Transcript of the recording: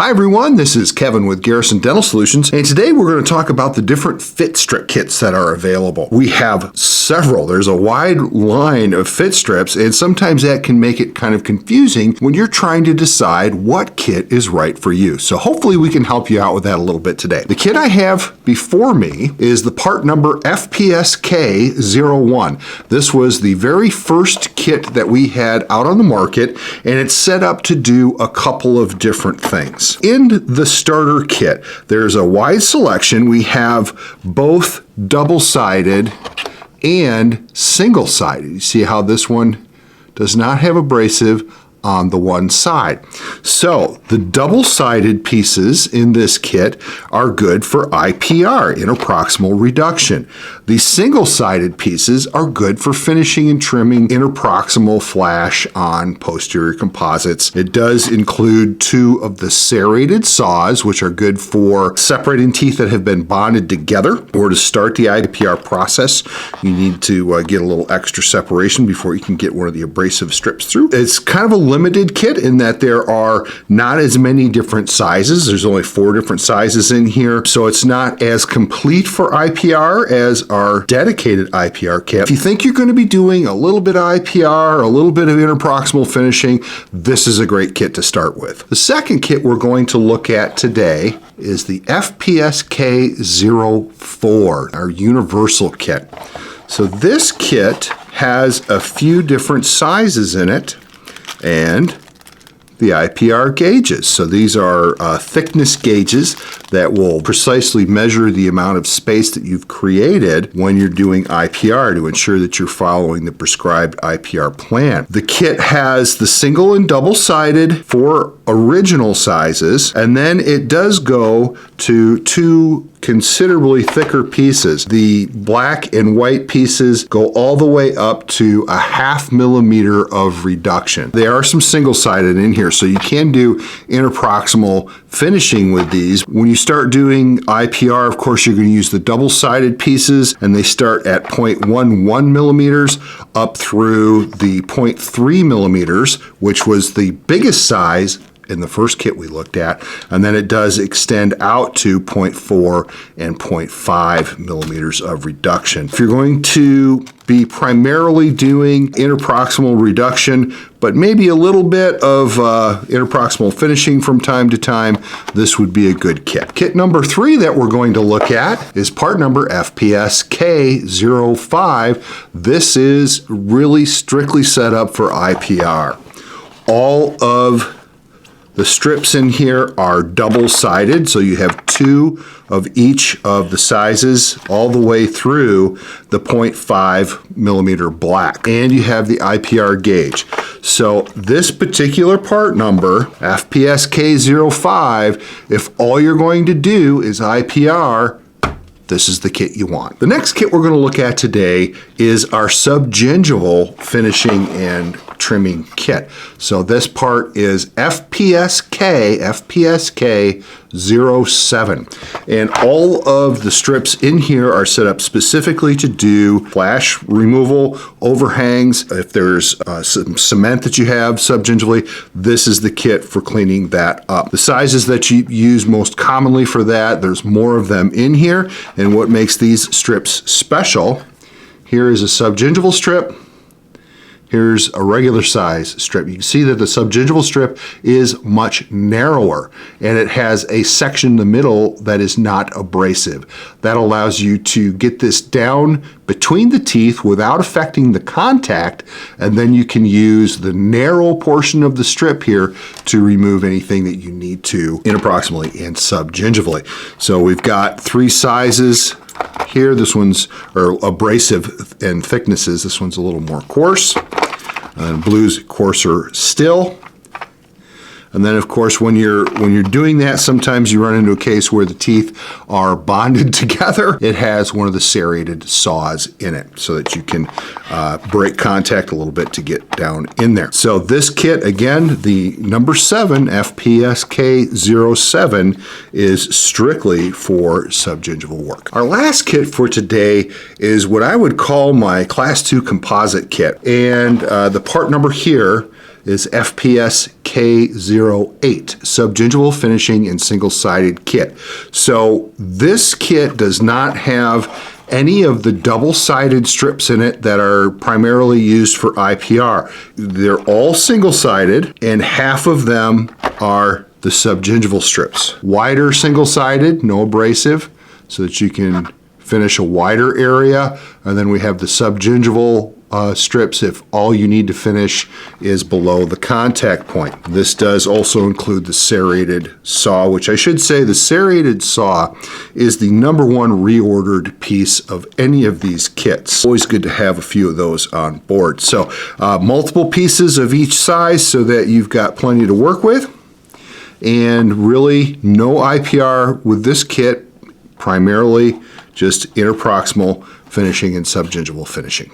Hi everyone, this is Kevin with Garrison Dental Solutions, and today we're going to talk about the different FitStrip kits that are available. We have several. There's a wide line of FitStrips, and sometimes that can make it kind of confusing when you're trying to decide what kit is right for you. So hopefully we can help you out with that a little bit today. The kit I have before me is the part number FPSK01. This was the very first kit that we had out on the market, and it's set up to do a couple of different things. In the starter kit, there's a wide selection. We have both double-sided and single-sided. You see how this one does not have abrasive on the one side. So the double-sided pieces in this kit are good for IPR, interproximal reduction. The single-sided pieces are good for finishing and trimming interproximal flash on posterior composites. It does include two of the serrated saws, which are good for separating teeth that have been bonded together, or to start the IPR process, you need to get a little extra separation before you can get one of the abrasive strips through. It's kind of a limited kit in that there are not as many different sizes. There's only 4 different sizes in here, so it's not as complete for IPR as our dedicated IPR kit. If you think you're going to be doing a little bit of IPR, a little bit of interproximal finishing, this is a great kit to start with. The second kit we're going to look at today is the FPSK04, our Universal Kit. So this kit has a few different sizes in it, and the IPR gauges. So these are thickness gauges that will precisely measure the amount of space that you've created when you're doing IPR to ensure that you're following the prescribed IPR plan. The kit has the single and double-sided for original sizes, and then it does go to 2 considerably thicker pieces. The black and white pieces go all the way up to a 0.5 millimeter of reduction. There are some single-sided in here, so you can do interproximal finishing with these. When you start doing IPR, of course, you're going to use the double-sided pieces, and they start at 0.11 millimeters up through the 0.3 millimeters, which was the biggest size in the first kit we looked at, and then it does extend out to 0.4 and 0.5 millimeters of reduction. If you're going to be primarily doing interproximal reduction, but maybe a little bit of interproximal finishing from time to time, this would be a good kit. Kit number 3 that we're going to look at is part number FPSK05. This is really strictly set up for IPR. All of the strips in here are double-sided, so you have 2 of each of the sizes all the way through the 0.5 millimeter black. And you have the IPR gauge. So this particular part number, FPSK05, if all you're going to do is IPR, this is the kit you want. The next kit we're going to look at today is our subgingival finishing and trimming kit. So this part is FPSK07. And all of the strips in here are set up specifically to do flash removal, overhangs. If there's some cement that you have subgingivally, this is the kit for cleaning that up. The sizes that you use most commonly for that, there's more of them in here. And what makes these strips special, here is a subgingival strip. Here's a regular size strip. You can see that the subgingival strip is much narrower, and it has a section in the middle that is not abrasive. That allows you to get this down between the teeth without affecting the contact, and then you can use the narrow portion of the strip here to remove anything that you need to interproximally and subgingivally. So we've got 3 sizes here. This one's abrasive and thicknesses. This one's a little more coarse, and blue's coarser still. And then, of course, when you're doing that, sometimes you run into a case where the teeth are bonded together. It has one of the serrated saws in it so that you can break contact a little bit to get down in there. So this kit, again, the number 7, FPSK07, is strictly for subgingival work. Our last kit for today is what I would call my Class 2 composite kit. And the part number here is FPSK08, Subgingival Finishing and Single-Sided Kit. So this kit does not have any of the double-sided strips in it that are primarily used for IPR. They're all single-sided, and half of them are the subgingival strips. Wider single-sided, no abrasive, so that you can finish a wider area, and then we have the subgingival strips if all you need to finish is below the contact point. This does also include the serrated saw, which I should say the serrated saw is the #1 reordered piece of any of these kits. Always good to have a few of those on board. So multiple pieces of each size so that you've got plenty to work with, and really no IPR with this kit, primarily just interproximal finishing and subgingival finishing.